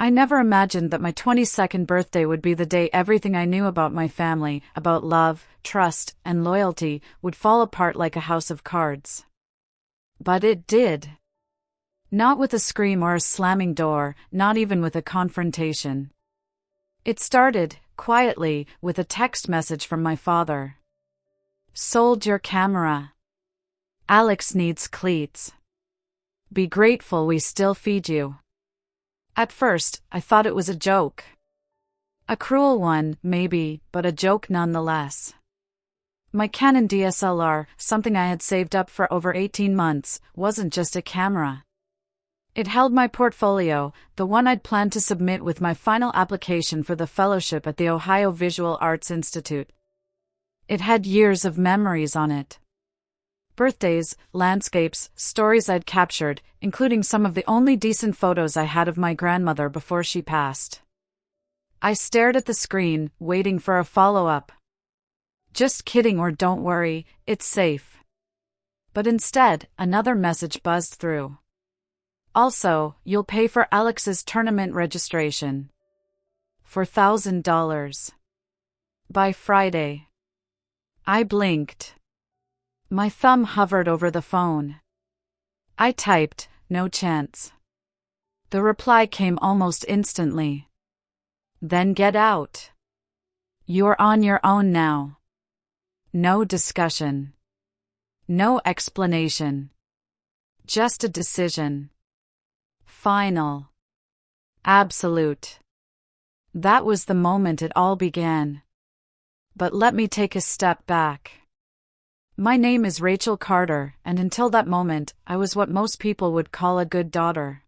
I never imagined that my 22nd birthday would be the day everything I knew about my family, about love, trust, and loyalty, would fall apart like a house of cards. But it did. Not with a scream or a slamming door, not even with a confrontation. It started, quietly, with a text message from my father. "Sold your camera. Alex needs cleats. Be grateful we still feed you." At first, I thought it was a joke. A cruel one, maybe, but a joke nonetheless. My Canon DSLR, something I had saved up for over 18 months, wasn't just a camera. It held my portfolio, the one I'd planned to submit with my final application for the fellowship at the Ohio Visual Arts Institute. It had years of memories on it. Birthdays, landscapes, stories I'd captured, including some of the only decent photos I had of my grandmother before she passed. I stared at the screen, waiting for a follow-up. "Just kidding, or don't worry, it's safe." But instead, another message buzzed through. "Also, you'll pay for Alex's tournament registration. For $1,000. By Friday." I blinked. My thumb hovered over the phone. I typed, "No chance." The reply came almost instantly. "Then get out. You're on your own now. No discussion. No explanation. Just a decision. Final. Absolute." That was the moment it all began. But let me take a step back. My name is Rachel Carter, and until that moment, I was what most people would call a good daughter.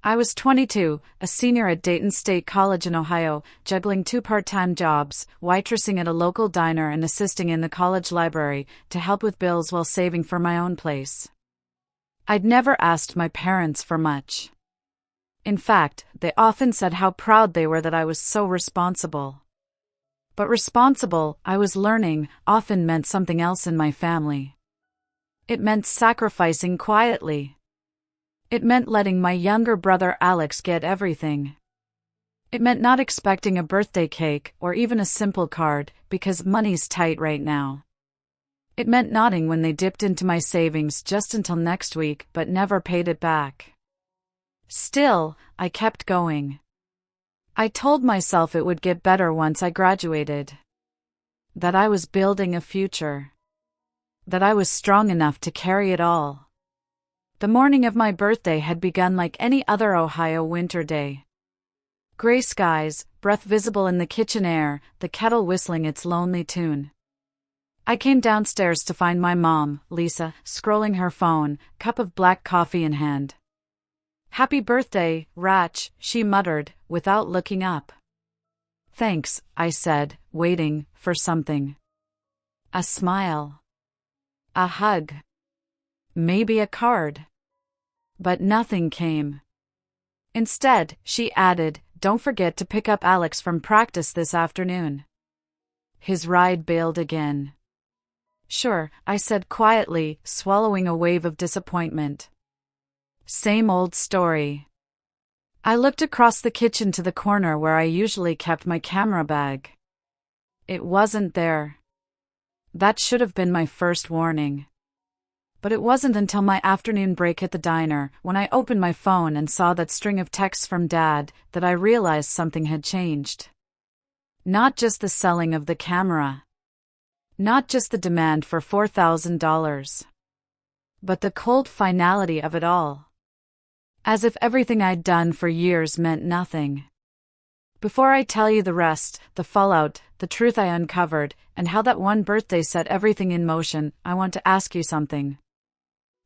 I was 22, a senior at Dayton State College in Ohio, juggling 2 part-time jobs, waitressing at a local diner and assisting in the college library to help with bills while saving for my own place. I'd never asked my parents for much. In fact, they often said how proud they were that I was so responsible. But responsible, I was learning, often meant something else in my family. It meant sacrificing quietly. It meant letting my younger brother Alex get everything. It meant not expecting a birthday cake or even a simple card, because money's tight right now. It meant nodding when they dipped into my savings just until next week but never paid it back. Still, I kept going. I told myself it would get better once I graduated. That I was building a future. That I was strong enough to carry it all. The morning of my birthday had begun like any other Ohio winter day. Gray skies, breath visible in the kitchen air, the kettle whistling its lonely tune. I came downstairs to find my mom, Lisa, scrolling her phone, cup of black coffee in hand. "Happy birthday, Rach," she muttered, without looking up. "Thanks," I said, waiting for something. A smile. A hug. Maybe a card. But nothing came. Instead, she added, "Don't forget to pick up Alex from practice this afternoon. His ride bailed again." "Sure," I said quietly, swallowing a wave of disappointment. Same old story. I looked across the kitchen to the corner where I usually kept my camera bag. It wasn't there. That should have been my first warning. But it wasn't until my afternoon break at the diner, when I opened my phone and saw that string of texts from Dad, that I realized something had changed. Not just the selling of the camera. Not just the demand for $4,000. But the cold finality of it all. As if everything I'd done for years meant nothing. Before I tell you the rest, the fallout, the truth I uncovered, and how that one birthday set everything in motion, I want to ask you something.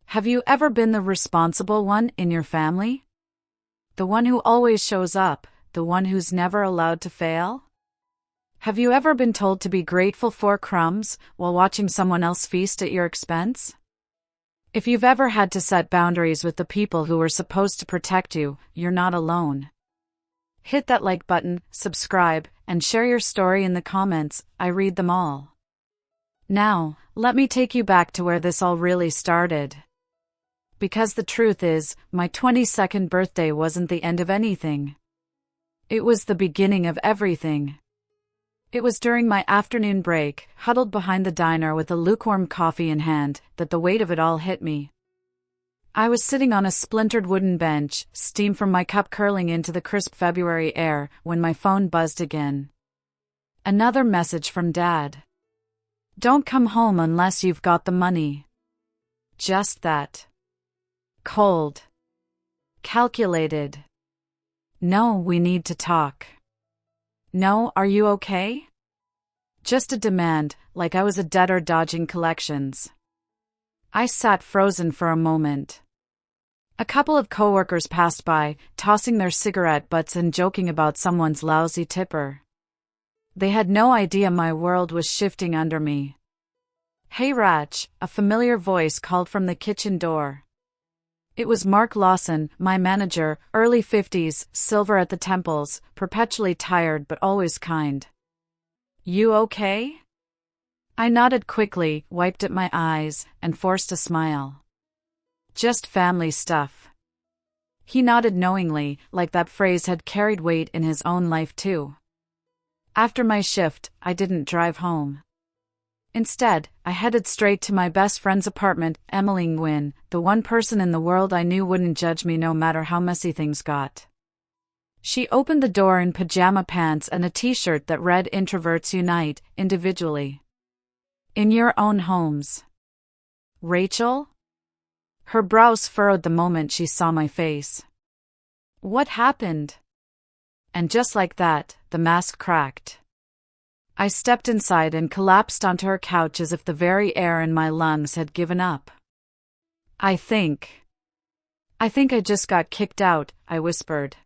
Have you ever been the responsible one in your family? The one who always shows up, the one who's never allowed to fail? Have you ever been told to be grateful for crumbs while watching someone else feast at your expense? If you've ever had to set boundaries with the people who were supposed to protect you, you're not alone. Hit that like button, subscribe, and share your story in the comments. I read them all. Now, let me take you back to where this all really started. Because the truth is, my 22nd birthday wasn't the end of anything. It was the beginning of everything. It was during my afternoon break, huddled behind the diner with a lukewarm coffee in hand, that the weight of it all hit me. I was sitting on a splintered wooden bench, steam from my cup curling into the crisp February air, when my phone buzzed again. Another message from Dad. "Don't come home unless you've got the money." Just that. Cold. Calculated. "No, we need to talk." "No, are you okay?" Just a demand, like I was a debtor dodging collections. I sat frozen for a moment. A couple of coworkers passed by, tossing their cigarette butts and joking about someone's lousy tipper. They had no idea my world was shifting under me. "Hey Rach," a familiar voice called from the kitchen door. It was Mark Lawson, my manager, early 50s, silver at the temples, perpetually tired but always kind. "You okay?" I nodded quickly, wiped at my eyes, and forced a smile. "Just family stuff." He nodded knowingly, like that phrase had carried weight in his own life too. After my shift, I didn't drive home. Instead, I headed straight to my best friend's apartment, Emily Nguyen, the one person in the world I knew wouldn't judge me no matter how messy things got. She opened the door in pajama pants and a t-shirt that read "Introverts Unite, individually. In your own homes." "Rachel?" Her brows furrowed the moment she saw my face. "What happened?" And just like that, the mask cracked. I stepped inside and collapsed onto her couch as if the very air in my lungs had given up. I think I just got kicked out," I whispered.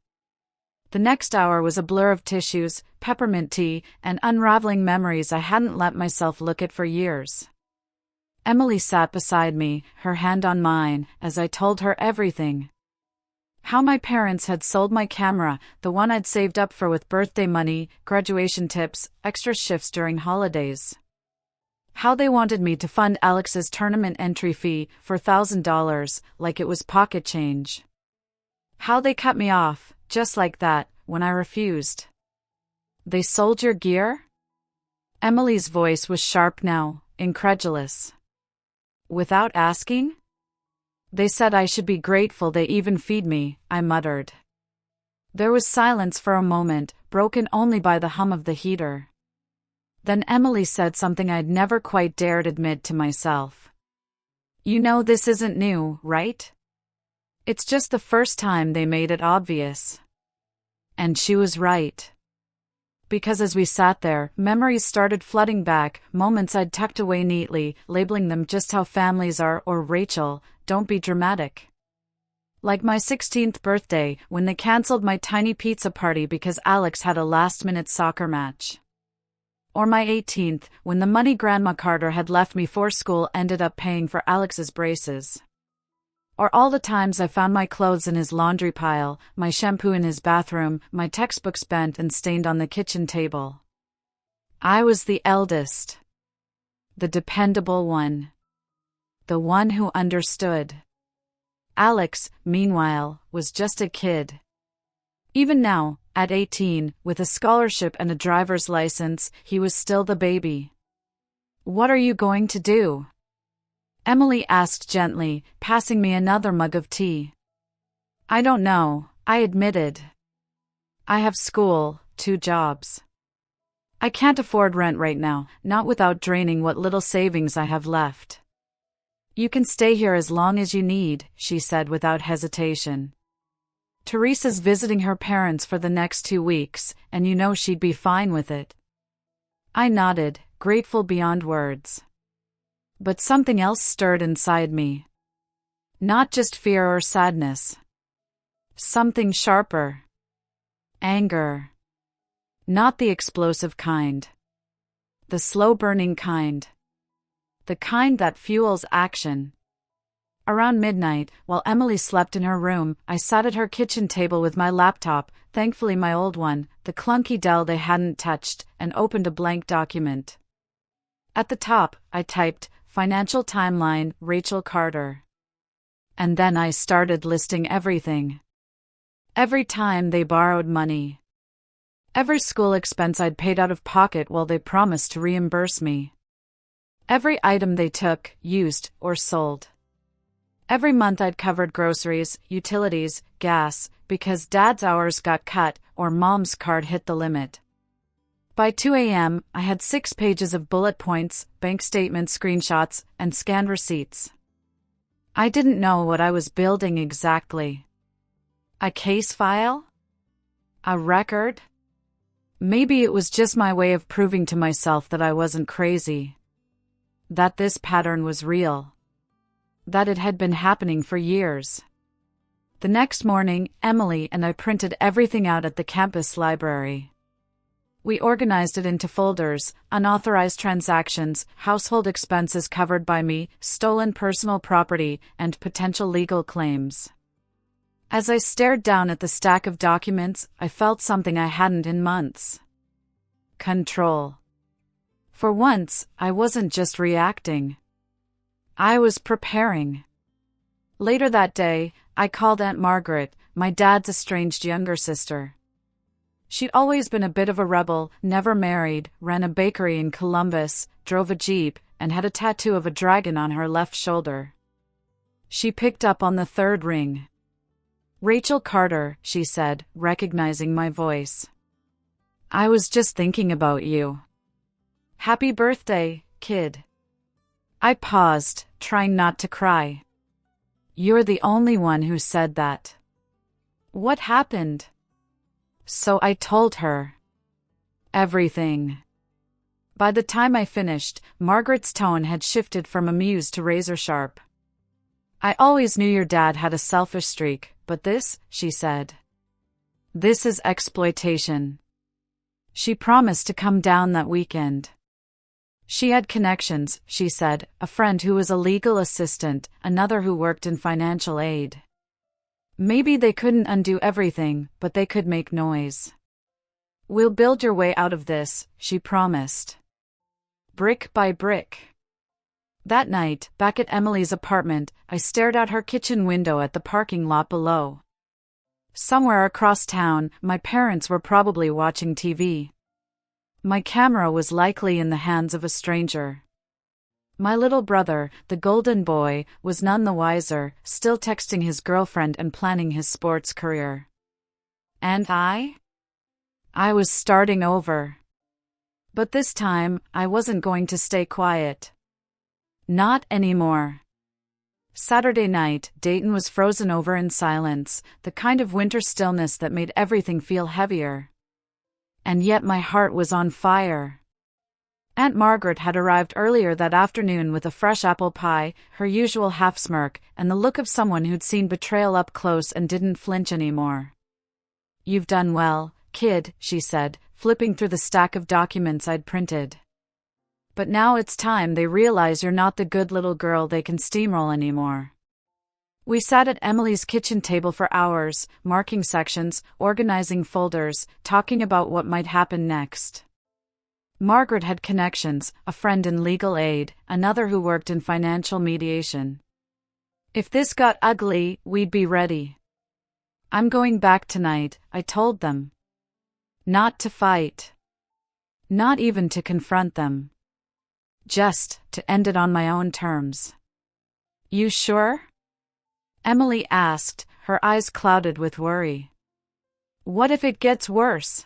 The next hour was a blur of tissues, peppermint tea, and unraveling memories I hadn't let myself look at for years. Emily sat beside me, her hand on mine, as I told her everything. How my parents had sold my camera, the one I'd saved up for with birthday money, graduation tips, extra shifts during holidays. How they wanted me to fund Alex's tournament entry fee for $1,000, like it was pocket change. How they cut me off, just like that, when I refused. "They sold your gear?" Emily's voice was sharp now, incredulous. "Without asking?" "They said I should be grateful they even feed me," I muttered. There was silence for a moment, broken only by the hum of the heater. Then Emily said something I'd never quite dared admit to myself. "You know this isn't new, right? It's just the first time they made it obvious." And she was right. Because as we sat there, memories started flooding back, moments I'd tucked away neatly, labeling them just how families are, or "Rachel, don't be dramatic." Like my 16th birthday, when they cancelled my tiny pizza party because Alex had a last-minute soccer match. Or my 18th, when the money Grandma Carter had left me for school ended up paying for Alex's braces. Or all the times I found my clothes in his laundry pile, my shampoo in his bathroom, my textbooks bent and stained on the kitchen table. I was the eldest. The dependable one. The one who understood. Alex, meanwhile, was just a kid. Even now, at 18, with a scholarship and a driver's license, he was still the baby. "What are you going to do?" Emily asked gently, passing me another mug of tea. "I don't know," I admitted. "I have school, 2 jobs. I can't afford rent right now, not without draining what little savings I have left." "You can stay here as long as you need," she said without hesitation. "Teresa's visiting her parents for the next 2 weeks, and you know she'd be fine with it." I nodded, grateful beyond words. But something else stirred inside me. Not just fear or sadness. Something sharper. Anger. Not the explosive kind. The slow-burning kind. The kind that fuels action. Around midnight, while Emily slept in her room, I sat at her kitchen table with my laptop, thankfully my old one, the clunky Dell they hadn't touched, and opened a blank document. At the top, I typed, "Financial timeline, Rachel Carter." And then I started listing everything. Every time they borrowed money. Every school expense I'd paid out of pocket while they promised to reimburse me. Every item they took, used, or sold. Every month I'd covered groceries, utilities, gas, because Dad's hours got cut or Mom's card hit the limit. By 2 a.m., I had 6 pages of bullet points, bank statement screenshots, and scanned receipts. I didn't know what I was building exactly. A case file? A record? Maybe it was just my way of proving to myself that I wasn't crazy. That this pattern was real. That it had been happening for years. The next morning, Emily and I printed everything out at the campus library. We organized it into folders: unauthorized transactions, household expenses covered by me, stolen personal property, and potential legal claims. As I stared down at the stack of documents, I felt something I hadn't in months. Control. For once, I wasn't just reacting. I was preparing. Later that day, I called Aunt Margaret, my dad's estranged younger sister. She'd always been a bit of a rebel, never married, ran a bakery in Columbus, drove a Jeep, and had a tattoo of a dragon on her left shoulder. She picked up on the third ring. "Rachel Carter," she said, recognizing my voice. "I was just thinking about you. Happy birthday, kid." I paused, trying not to cry. "You're the only one who said that." "What happened?" So I told her. Everything. By the time I finished, Margaret's tone had shifted from amused to razor-sharp. "I always knew your dad had a selfish streak, but this," she said. "This is exploitation." She promised to come down that weekend. She had connections, she said, a friend who was a legal assistant, another who worked in financial aid. Maybe they couldn't undo everything, but they could make noise. "We'll build your way out of this," she promised. Brick by brick. That night, back at Emily's apartment, I stared out her kitchen window at the parking lot below. Somewhere across town, my parents were probably watching TV. My camera was likely in the hands of a stranger. My little brother, the golden boy, was none the wiser, still texting his girlfriend and planning his sports career. And I was starting over. But this time, I wasn't going to stay quiet. Not anymore. Saturday night, Dayton was frozen over in silence, the kind of winter stillness that made everything feel heavier. And yet my heart was on fire. Aunt Margaret had arrived earlier that afternoon with a fresh apple pie, her usual half-smirk, and the look of someone who'd seen betrayal up close and didn't flinch anymore. "You've done well, kid," she said, flipping through the stack of documents I'd printed. "But now it's time they realize you're not the good little girl they can steamroll anymore." We sat at Emily's kitchen table for hours, marking sections, organizing folders, talking about what might happen next. Margaret had connections, a friend in legal aid, another who worked in financial mediation. If this got ugly, we'd be ready. "I'm going back tonight," I told them. Not to fight. Not even to confront them. Just to end it on my own terms. "You sure?" Emily asked, her eyes clouded with worry. "What if it gets worse?"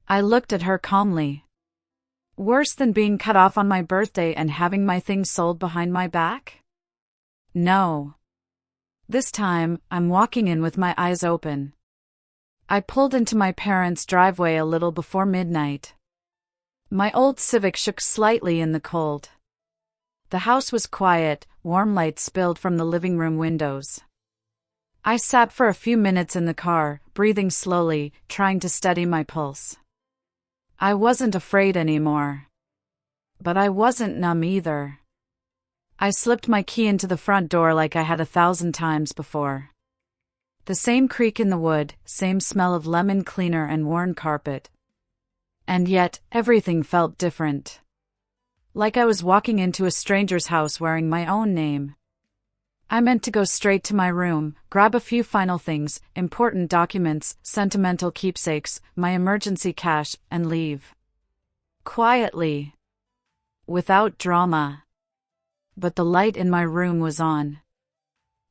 I looked at her calmly. "Worse than being cut off on my birthday and having my things sold behind my back?" "No. This time, I'm walking in with my eyes open." I pulled into my parents' driveway a little before midnight. My old Civic shook slightly in the cold. The house was quiet, warm light spilled from the living room windows. I sat for a few minutes in the car, breathing slowly, trying to steady my pulse. I wasn't afraid anymore. But I wasn't numb either. I slipped my key into the front door like I had 1,000 times before. The same creak in the wood, same smell of lemon cleaner and worn carpet. And yet, everything felt different. Like I was walking into a stranger's house wearing my own name. I meant to go straight to my room, grab a few final things, important documents, sentimental keepsakes, my emergency cash, and leave. Quietly. Without drama. But the light in my room was on.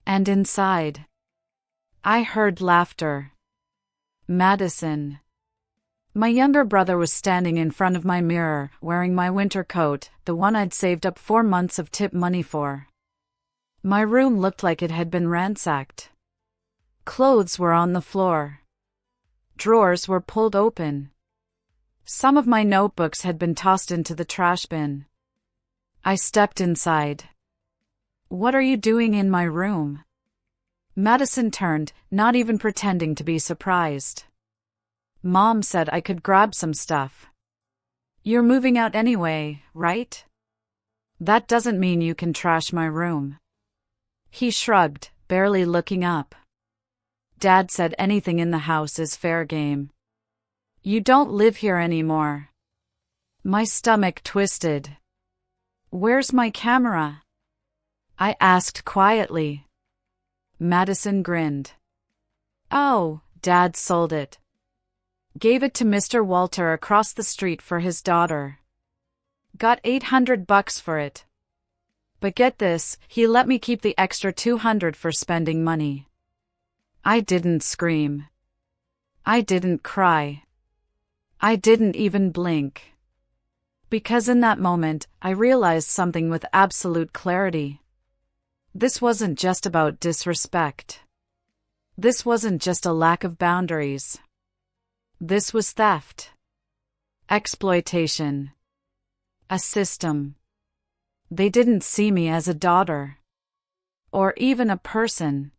And inside, I heard laughter. Madison. My younger brother was standing in front of my mirror, wearing my winter coat, the one I'd saved up 4 months of tip money for. My room looked like it had been ransacked. Clothes were on the floor. Drawers were pulled open. Some of my notebooks had been tossed into the trash bin. I stepped inside. "What are you doing in my room?" Madison turned, not even pretending to be surprised. "Mom said I could grab some stuff." "You're moving out anyway, right? That doesn't mean you can trash my room." He shrugged, barely looking up. "Dad said anything in the house is fair game. You don't live here anymore." My stomach twisted. "Where's my camera?" I asked quietly. Madison grinned. "Oh, Dad sold it. Gave it to Mr. Walter across the street for his daughter. Got $800 for it. But get this, he let me keep the extra $200 for spending money." I didn't scream. I didn't cry. I didn't even blink. Because in that moment, I realized something with absolute clarity. This wasn't just about disrespect. This wasn't just a lack of boundaries. This was theft. Exploitation. A system. They didn't see me as a daughter. Or even a person.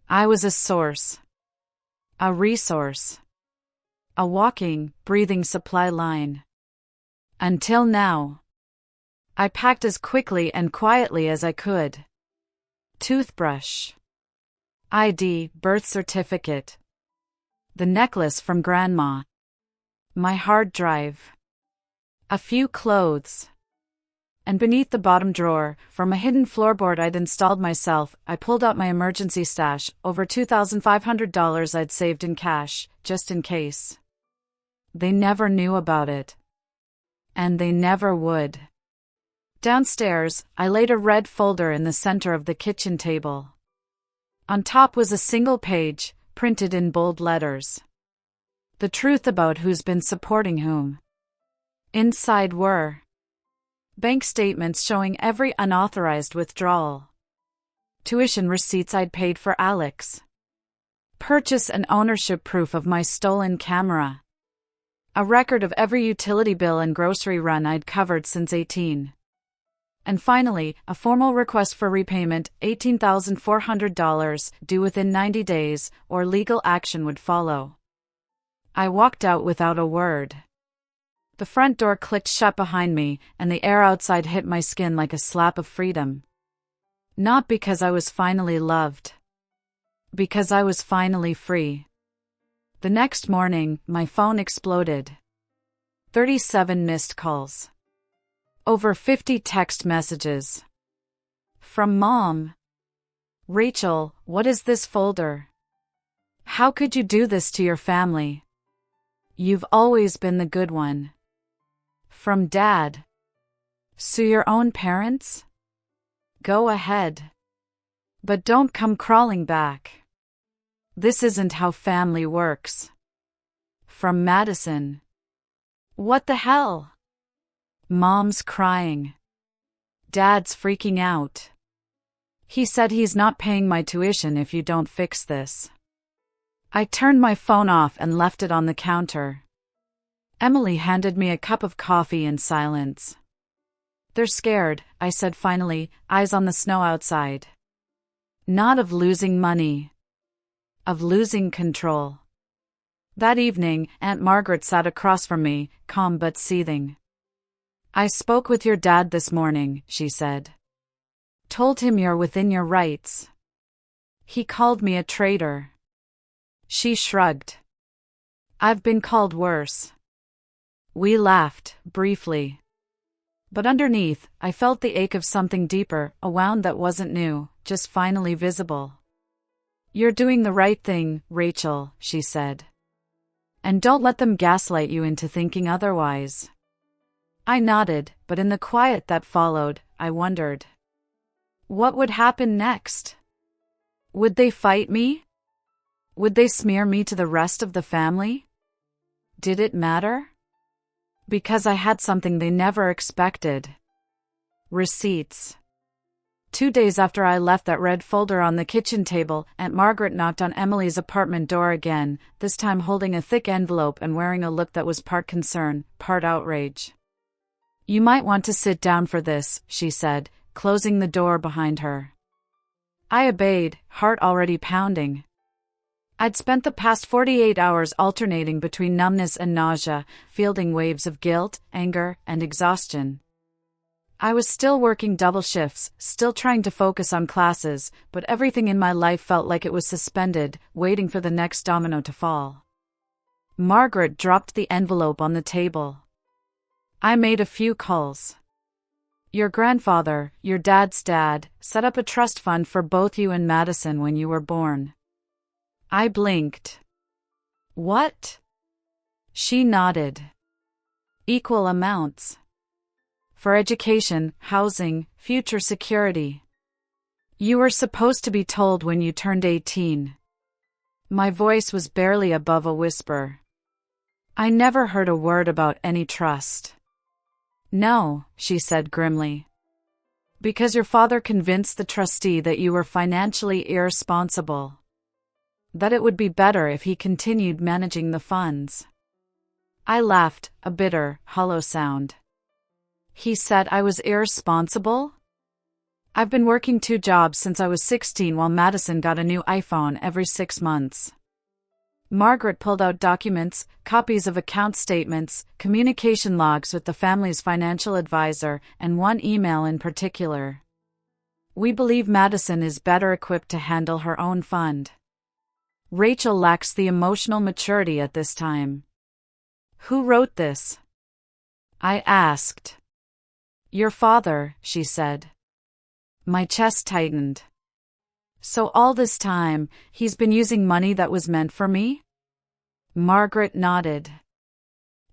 I was a source. A resource. A walking, breathing supply line. Until now. I packed as quickly and quietly as I could. Toothbrush. ID, birth certificate. The necklace from Grandma. My hard drive. A few clothes. And beneath the bottom drawer, from a hidden floorboard I'd installed myself, I pulled out my emergency stash, over $2,500 I'd saved in cash, just in case. They never knew about it. And they never would. Downstairs, I laid a red folder in the center of the kitchen table. On top was a single page, printed in bold letters. The truth about who's been supporting whom. Inside were bank statements showing every unauthorized withdrawal. Tuition receipts I'd paid for Alex. Purchase and ownership proof of my stolen camera. A record of every utility bill and grocery run I'd covered since 18. And finally, a formal request for repayment, $18,400, due within 90 days, or legal action would follow. I walked out without a word. The front door clicked shut behind me, and the air outside hit my skin like a slap of freedom. Not because I was finally loved. Because I was finally free. The next morning, my phone exploded. 37 missed calls. Over 50 text messages. From Mom. "Rachel, what is this folder? How could you do this to your family? You've always been the good one." From Dad. "Sue your own parents? Go ahead. But don't come crawling back. This isn't how family works." From Madison. "What the hell?" Mom's crying. Dad's freaking out. "He said he's not paying my tuition if you don't fix this." I turned my phone off and left it on the counter. Emily handed me a cup of coffee in silence. "They're scared," I said finally, eyes on the snow outside. Not of losing money. Of losing control. That evening, Aunt Margaret sat across from me, calm but seething. "I spoke with your dad this morning," she said. "Told him you're within your rights. He called me a traitor." She shrugged. "I've been called worse." We laughed, briefly. But underneath, I felt the ache of something deeper, a wound that wasn't new, just finally visible. "You're doing the right thing, Rachel," she said. "And don't let them gaslight you into thinking otherwise." I nodded, but in the quiet that followed, I wondered. What would happen next? Would they fight me? Would they smear me to the rest of the family? Did it matter? Because I had something they never expected. Receipts. 2 days after I left that red folder on the kitchen table, Aunt Margaret knocked on Emily's apartment door again, this time holding a thick envelope and wearing a look that was part concern, part outrage. "You might want to sit down for this," she said, closing the door behind her. I obeyed, heart already pounding. I'd spent the past 48 hours alternating between numbness and nausea, fielding waves of guilt, anger, and exhaustion. I was still working double shifts, still trying to focus on classes, but everything in my life felt like it was suspended, waiting for the next domino to fall. Margaret dropped the envelope on the table. I made a few calls. "Your grandfather, your dad's dad, set up a trust fund for both you and Madison when you were born." I blinked. "What?" She nodded. "Equal amounts. For education, housing, future security. You were supposed to be told when you turned 18. My voice was barely above a whisper. "I never heard a word about any trust." "No," she said grimly. "Because your father convinced the trustee that you were financially irresponsible. That it would be better if he continued managing the funds." I laughed, a bitter, hollow sound. "He said I was irresponsible? I've been working 2 jobs since I was 16 while Madison got a new iPhone every 6 months. Margaret pulled out documents, copies of account statements, communication logs with the family's financial advisor, and one email in particular. "We believe Madison is better equipped to handle her own fund. Rachel lacks the emotional maturity at this time." "Who wrote this?" I asked. "Your father," she said. My chest tightened. "So all this time, he's been using money that was meant for me?" Margaret nodded.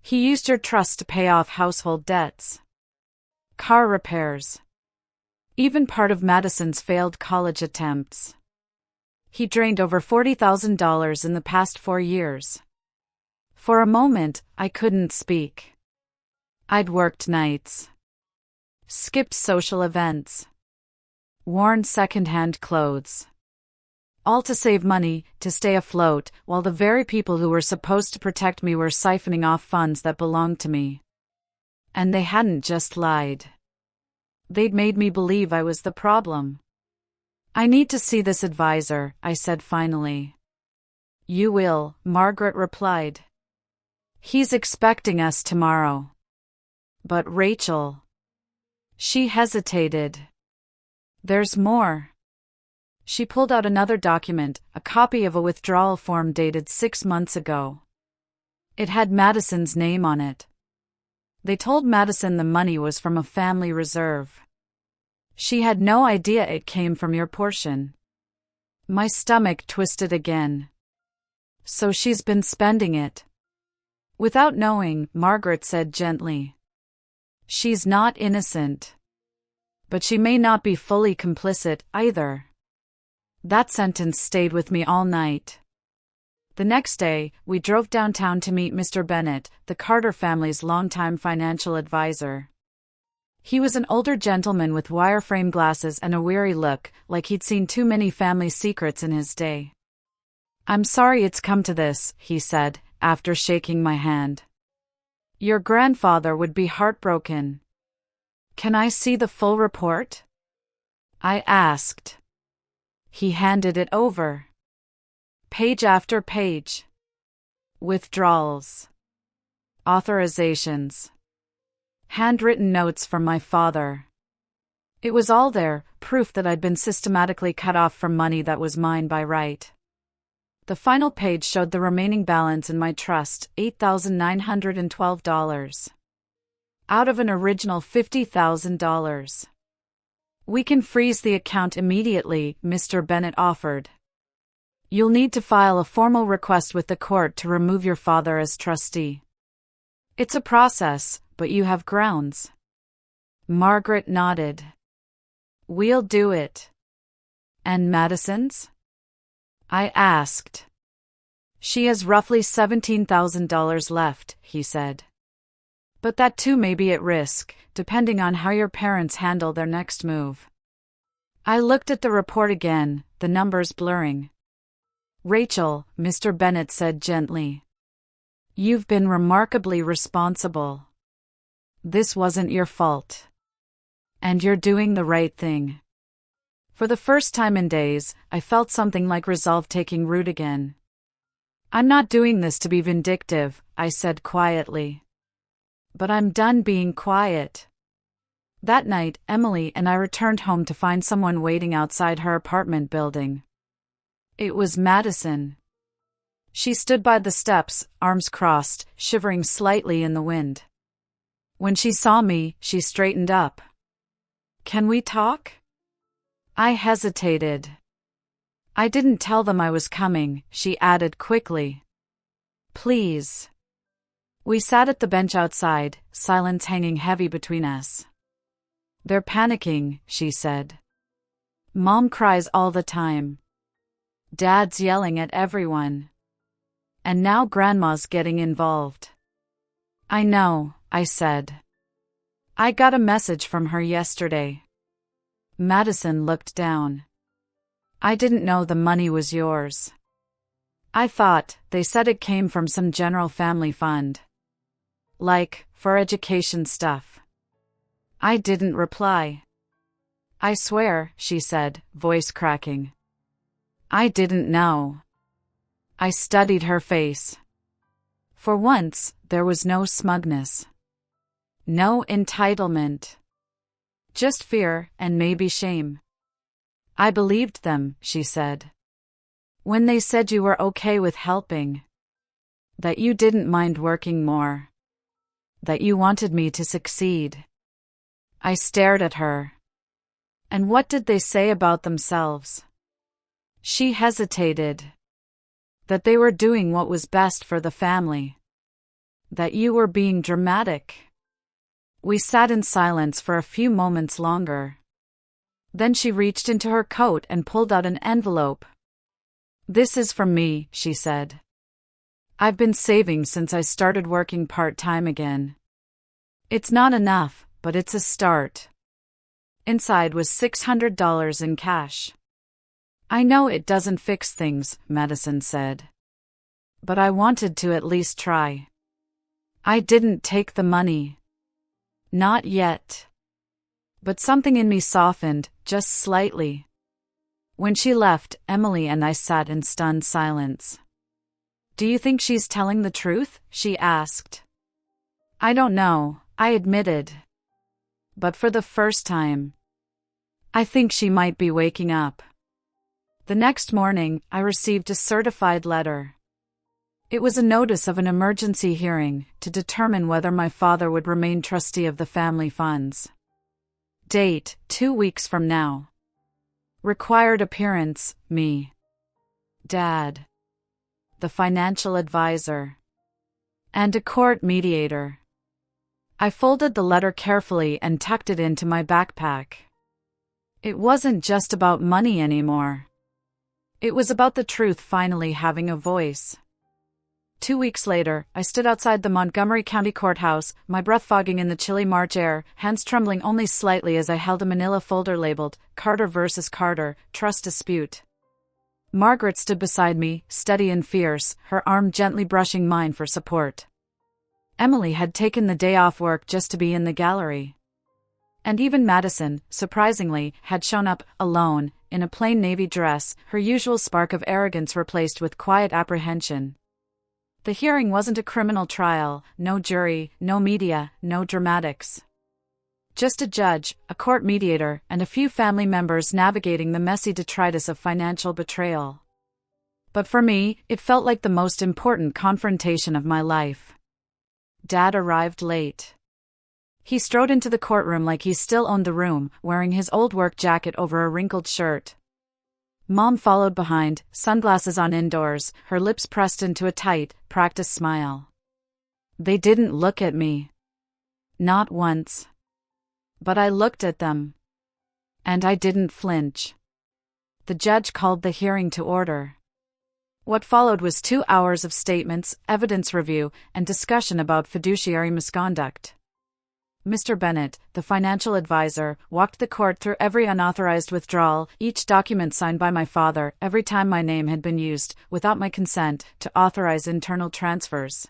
"He used your trust to pay off household debts. Car repairs. Even part of Madison's failed college attempts. He drained over $40,000 in the past 4 years. For a moment, I couldn't speak. I'd worked nights. Skipped social events. Worn second-hand clothes. All to save money, to stay afloat, while the very people who were supposed to protect me were siphoning off funds that belonged to me. And they hadn't just lied. They'd made me believe I was the problem." "I need to see this advisor," I said finally. "You will," Margaret replied. "He's expecting us tomorrow." "But Rachel..." She hesitated. "There's more." She pulled out another document, a copy of a withdrawal form dated 6 months ago. It had Madison's name on it. They told Madison the money was from a family reserve. She had no idea it came from your portion. My stomach twisted again. "So she's been spending it." "Without knowing," Margaret said gently. "She's not innocent. But she may not be fully complicit, either." That sentence stayed with me all night. The next day, we drove downtown to meet Mr. Bennett, the Carter family's longtime financial advisor. He was an older gentleman with wireframe glasses and a weary look, like he'd seen too many family secrets in his day. "I'm sorry it's come to this," he said, after shaking my hand. "Your grandfather would be heartbroken." "Can I see the full report?" I asked. He handed it over. Page after page. Withdrawals. Authorizations. Handwritten notes from my father. It was all there, proof that I'd been systematically cut off from money that was mine by right. The final page showed the remaining balance in my trust, $8,912. out of an original $50,000. We can freeze the account immediately, Mr. Bennett offered. You'll need to file a formal request with the court to remove your father as trustee. It's a process, but you have grounds. Margaret nodded. We'll do it. And Madison's? I asked. She has roughly $17,000 left, he said. But that too may be at risk, depending on how your parents handle their next move. I looked at the report again, the numbers blurring. Rachel, Mr. Bennett said gently. You've been remarkably responsible. This wasn't your fault. And you're doing the right thing. For the first time in days, I felt something like resolve taking root again. I'm not doing this to be vindictive, I said quietly. But I'm done being quiet. That night, Emily and I returned home to find someone waiting outside her apartment building. It was Madison. She stood by the steps, arms crossed, shivering slightly in the wind. When she saw me, she straightened up. Can we talk? I hesitated. I didn't tell them I was coming, she added quickly. Please. We sat at the bench outside, silence hanging heavy between us. They're panicking, she said. Mom cries all the time. Dad's yelling at everyone. And now Grandma's getting involved. I know, I said. I got a message from her yesterday. Madison looked down. I didn't know the money was yours. I thought, they said it came from some general family fund. Like, for education stuff. I didn't reply. I swear, she said, voice cracking. I didn't know. I studied her face. For once, there was no smugness. No entitlement. Just fear, and maybe shame. I believed them, she said. When they said you were okay with helping. That you didn't mind working more. That you wanted me to succeed. I stared at her. And what did they say about themselves? She hesitated. That they were doing what was best for the family. That you were being dramatic. We sat in silence for a few moments longer. Then she reached into her coat and pulled out an envelope. This is from me, she said. I've been saving since I started working part-time again. It's not enough, but it's a start. Inside was $600 in cash. I know it doesn't fix things, Madison said. But I wanted to at least try. I didn't take the money. Not yet. But something in me softened, just slightly. When she left, Emily and I sat in stunned silence. Do you think she's telling the truth? She asked. I don't know, I admitted. But for the first time, I think she might be waking up. The next morning, I received a certified letter. It was a notice of an emergency hearing to determine whether my father would remain trustee of the family funds. Date, 2 weeks from now. Required appearance, me. Dad. The financial advisor. And a court mediator. I folded the letter carefully and tucked it into my backpack. It wasn't just about money anymore. It was about the truth finally having a voice. 2 weeks later, I stood outside the Montgomery County Courthouse, my breath fogging in the chilly March air, hands trembling only slightly as I held a manila folder labeled, Carter vs. Carter, Trust Dispute. Margaret stood beside me, steady and fierce, her arm gently brushing mine for support. Emily had taken the day off work just to be in the gallery. And even Madison, surprisingly, had shown up, alone, in a plain navy dress, her usual spark of arrogance replaced with quiet apprehension. The hearing wasn't a criminal trial, no jury, no media, no dramatics. Just a judge, a court mediator, and a few family members navigating the messy detritus of financial betrayal. But for me, it felt like the most important confrontation of my life. Dad arrived late. He strode into the courtroom like he still owned the room, wearing his old work jacket over a wrinkled shirt. Mom followed behind, sunglasses on indoors, her lips pressed into a tight, practiced smile. They didn't look at me. Not once. But I looked at them. And I didn't flinch. The judge called the hearing to order. What followed was 2 hours of statements, evidence review, and discussion about fiduciary misconduct. Mr. Bennett, the financial advisor, walked the court through every unauthorized withdrawal, each document signed by my father, every time my name had been used, without my consent, to authorize internal transfers.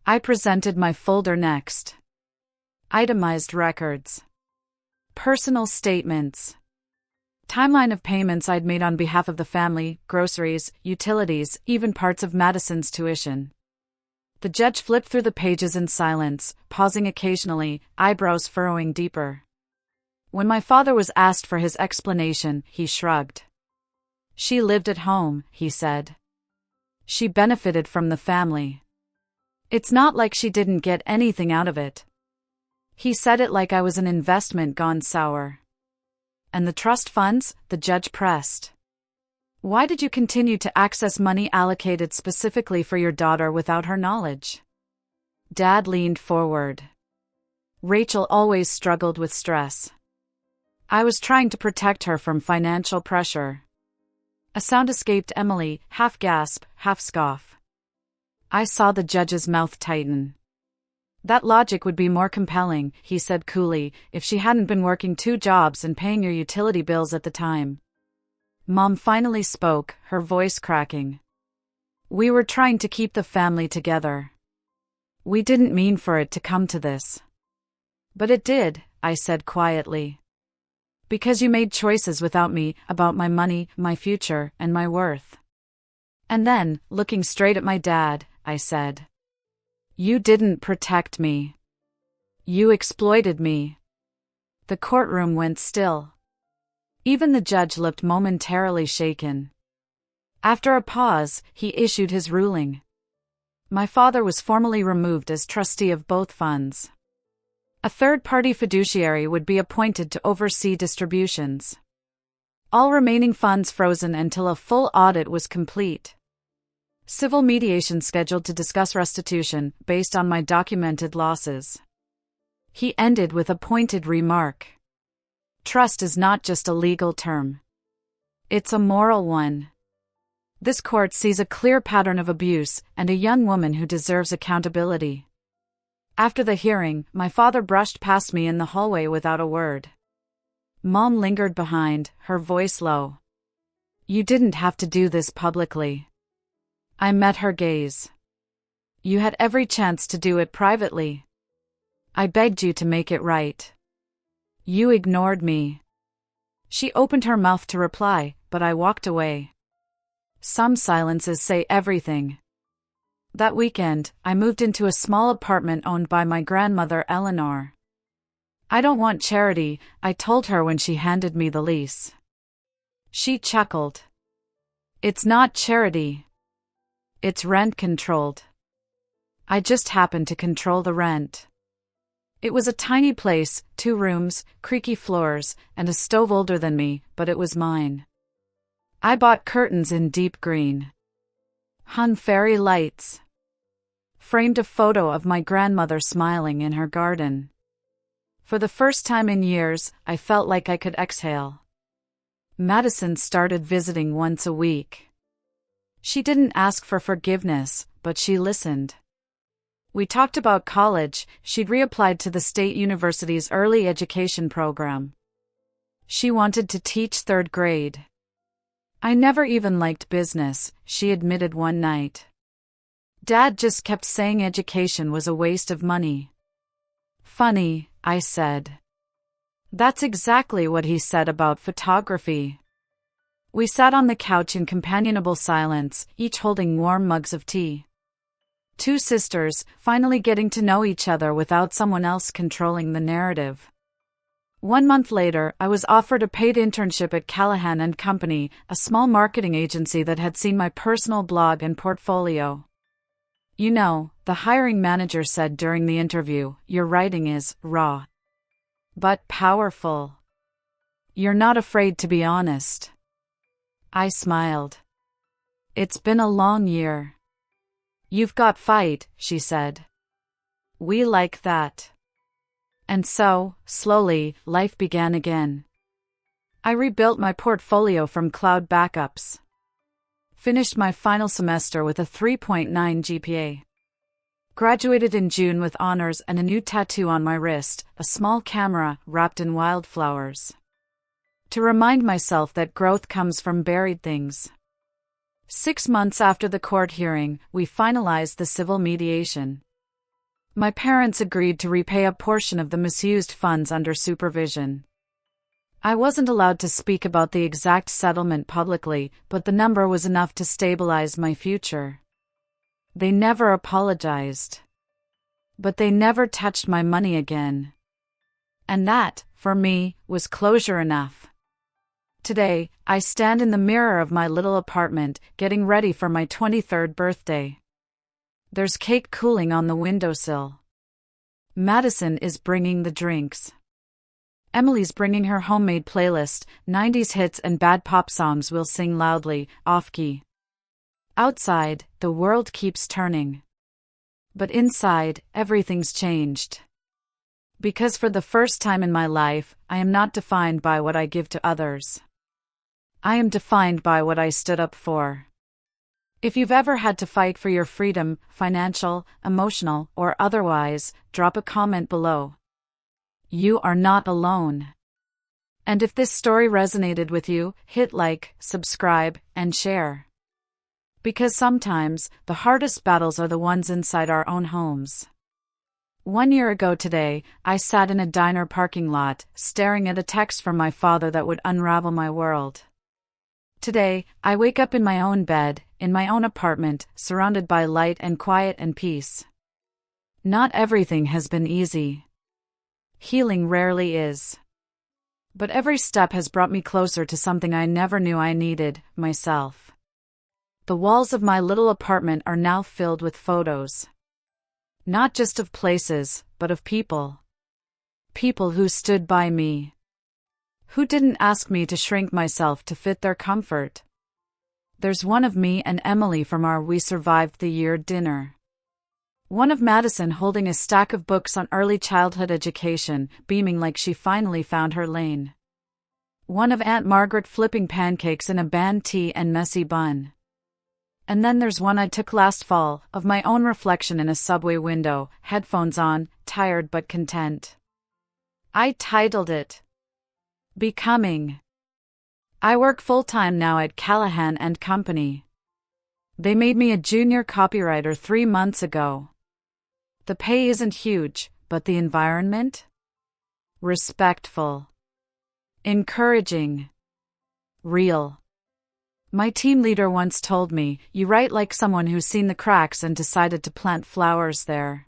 I presented my folder next. Itemized records. Personal statements. Timeline of payments I'd made on behalf of the family, groceries, utilities, even parts of Madison's tuition. The judge flipped through the pages in silence, pausing occasionally, eyebrows furrowing deeper. When my father was asked for his explanation, he shrugged. She lived at home, he said. She benefited from the family. It's not like she didn't get anything out of it. He said it like I was an investment gone sour. And the trust funds? The judge pressed. Why did you continue to access money allocated specifically for your daughter without her knowledge? Dad leaned forward. Rachel always struggled with stress. I was trying to protect her from financial pressure. A sound escaped Emily, half gasp, half scoff. I saw the judge's mouth tighten. That logic would be more compelling, he said coolly, if she hadn't been working 2 jobs and paying your utility bills at the time. Mom finally spoke, her voice cracking. We were trying to keep the family together. We didn't mean for it to come to this. But it did, I said quietly. Because you made choices without me, about my money, my future, and my worth. And then, looking straight at my dad, I said. You didn't protect me. You exploited me. The courtroom went still. Even the judge looked momentarily shaken. After a pause, he issued his ruling. My father was formally removed as trustee of both funds. A third-party fiduciary would be appointed to oversee distributions. All remaining funds frozen until a full audit was complete. Civil mediation scheduled to discuss restitution, based on my documented losses. He ended with a pointed remark. Trust is not just a legal term. It's a moral one. This court sees a clear pattern of abuse and a young woman who deserves accountability. After the hearing, my father brushed past me in the hallway without a word. Mom lingered behind, her voice low. You didn't have to do this publicly. I met her gaze. You had every chance to do it privately. I begged you to make it right. You ignored me. She opened her mouth to reply, but I walked away. Some silences say everything. That weekend, I moved into a small apartment owned by my grandmother Eleanor. I don't want charity, I told her when she handed me the lease. She chuckled. It's not charity. It's rent-controlled. I just happen to control the rent. It was a tiny place, 2 rooms, creaky floors, and a stove older than me, but it was mine. I bought curtains in deep green. Hung fairy lights. Framed a photo of my grandmother smiling in her garden. For the first time in years, I felt like I could exhale. Madison started visiting once a week. She didn't ask for forgiveness, but she listened. We talked about college. She'd reapplied to the state university's early education program. She wanted to teach 3rd grade. I never even liked business, she admitted one night. Dad just kept saying education was a waste of money. Funny, I said. That's exactly what he said about photography. We sat on the couch in companionable silence, each holding warm mugs of tea. 2 sisters, finally getting to know each other without someone else controlling the narrative. 1 month later, I was offered a paid internship at Callahan and Company, a small marketing agency that had seen my personal blog and portfolio. You know, the hiring manager said during the interview, your writing is raw, but powerful. You're not afraid to be honest. I smiled. It's been a long year. You've got fight, she said. We like that. And so, slowly, life began again. I rebuilt my portfolio from cloud backups. Finished my final semester with a 3.9 GPA. Graduated in June with honors and a new tattoo on my wrist, a small camera wrapped in wildflowers. To remind myself that growth comes from buried things. 6 months after the court hearing, we finalized the civil mediation. My parents agreed to repay a portion of the misused funds under supervision. I wasn't allowed to speak about the exact settlement publicly, but the number was enough to stabilize my future. They never apologized. But they never touched my money again. And that, for me, was closure enough. Today, I stand in the mirror of my little apartment, getting ready for my 23rd birthday. There's cake cooling on the windowsill. Madison is bringing the drinks. Emily's bringing her homemade playlist, 90s hits and bad pop songs we'll sing loudly, off-key. Outside, the world keeps turning. But inside, everything's changed. Because for the first time in my life, I am not defined by what I give to others. I am defined by what I stood up for. If you've ever had to fight for your freedom, financial, emotional, or otherwise, drop a comment below. You are not alone. And if this story resonated with you, hit like, subscribe, and share. Because sometimes, the hardest battles are the ones inside our own homes. 1 year ago today, I sat in a diner parking lot, staring at a text from my father that would unravel my world. Today, I wake up in my own bed, in my own apartment, surrounded by light and quiet and peace. Not everything has been easy. Healing rarely is. But every step has brought me closer to something I never knew I needed, myself. The walls of my little apartment are now filled with photos. Not just of places, but of people. People who stood by me. Who didn't ask me to shrink myself to fit their comfort. There's one of me and Emily from our We Survived the Year dinner. One of Madison holding a stack of books on early childhood education, beaming like she finally found her lane. One of Aunt Margaret flipping pancakes in a band tee and messy bun. And then there's one I took last fall, of my own reflection in a subway window, headphones on, tired but content. I titled it, Becoming. I work full-time now at Callahan and Company. They made me a junior copywriter 3 months ago. The pay isn't huge, but the environment? Respectful. Encouraging. Real. My team leader once told me, you write like someone who's seen the cracks and decided to plant flowers there.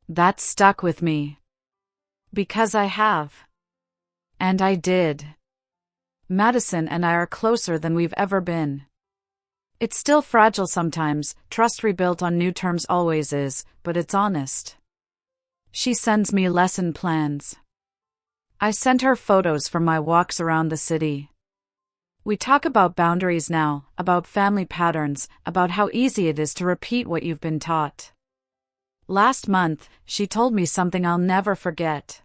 That stuck with me. Because I have. And I did. Madison and I are closer than we've ever been. It's still fragile sometimes, trust rebuilt on new terms always is, but it's honest. She sends me lesson plans. I send her photos from my walks around the city. We talk about boundaries now, about family patterns, about how easy it is to repeat what you've been taught. Last month, she told me something I'll never forget.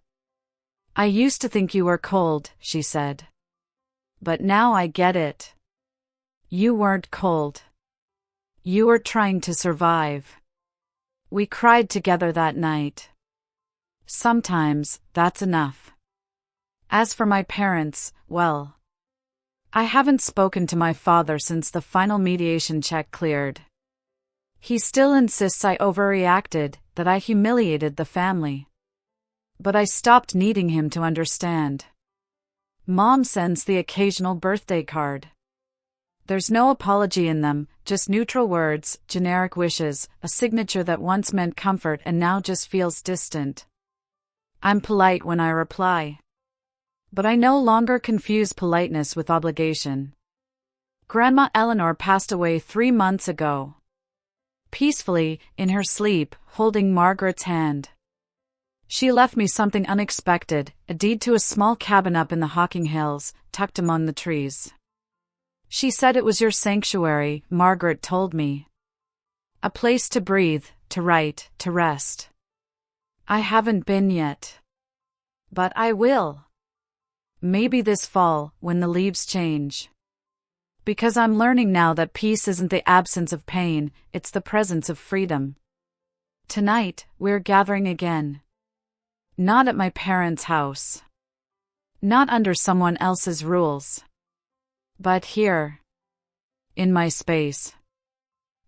I used to think you were cold, she said. But now I get it. You weren't cold. You were trying to survive. We cried together that night. Sometimes, that's enough. As for my parents, well, I haven't spoken to my father since the final mediation check cleared. He still insists I overreacted, that I humiliated the family. But I stopped needing him to understand. Mom sends the occasional birthday card. There's no apology in them, just neutral words, generic wishes, a signature that once meant comfort and now just feels distant. I'm polite when I reply. But I no longer confuse politeness with obligation. Grandma Eleanor passed away 3 months ago. peacefully, in her sleep, holding Margaret's hand. She left me something unexpected, a deed to a small cabin up in the Hawking Hills, tucked among the trees. She said it was your sanctuary, Margaret told me. A place to breathe, to write, to rest. I haven't been yet. But I will. Maybe this fall, when the leaves change. Because I'm learning now that peace isn't the absence of pain, it's the presence of freedom. Tonight, we're gathering again. Not at my parents' house. Not under someone else's rules. But here. In my space.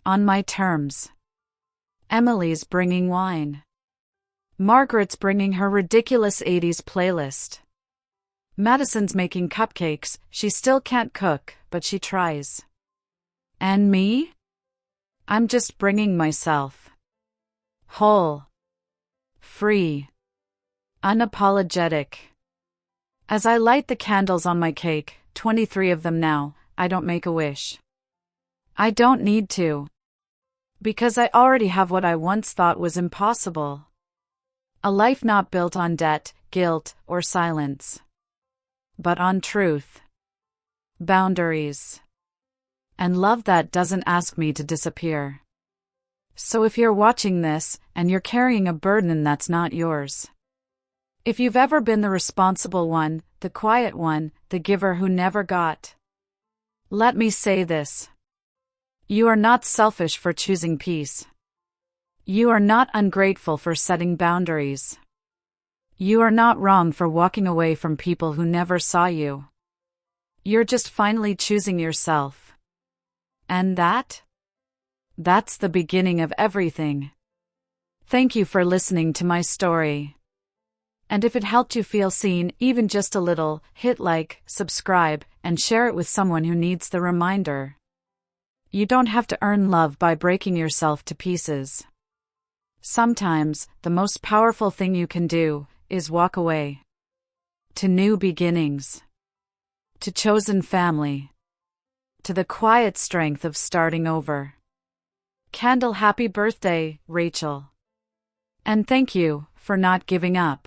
On my terms. Emily's bringing wine. Margaret's bringing her ridiculous 80s playlist. Madison's making cupcakes, she still can't cook, but she tries. And me? I'm just bringing myself. Whole. Free. Unapologetic. As I light the candles on my cake, 23 of them now, I don't make a wish. I don't need to. Because I already have what I once thought was impossible. A life not built on debt, guilt, or silence. But on truth. Boundaries. And love that doesn't ask me to disappear. So if you're watching this, and you're carrying a burden that's not yours. If you've ever been the responsible one, the quiet one, the giver who never got. Let me say this. You are not selfish for choosing peace. You are not ungrateful for setting boundaries. You are not wrong for walking away from people who never saw you. You're just finally choosing yourself. And that's the beginning of everything. Thank you for listening to my story. And if it helped you feel seen, even just a little, hit like, subscribe, and share it with someone who needs the reminder. You don't have to earn love by breaking yourself to pieces. Sometimes, the most powerful thing you can do is walk away. To new beginnings. To chosen family. To the quiet strength of starting over. Candle, happy birthday, Rachel. And thank you for not giving up.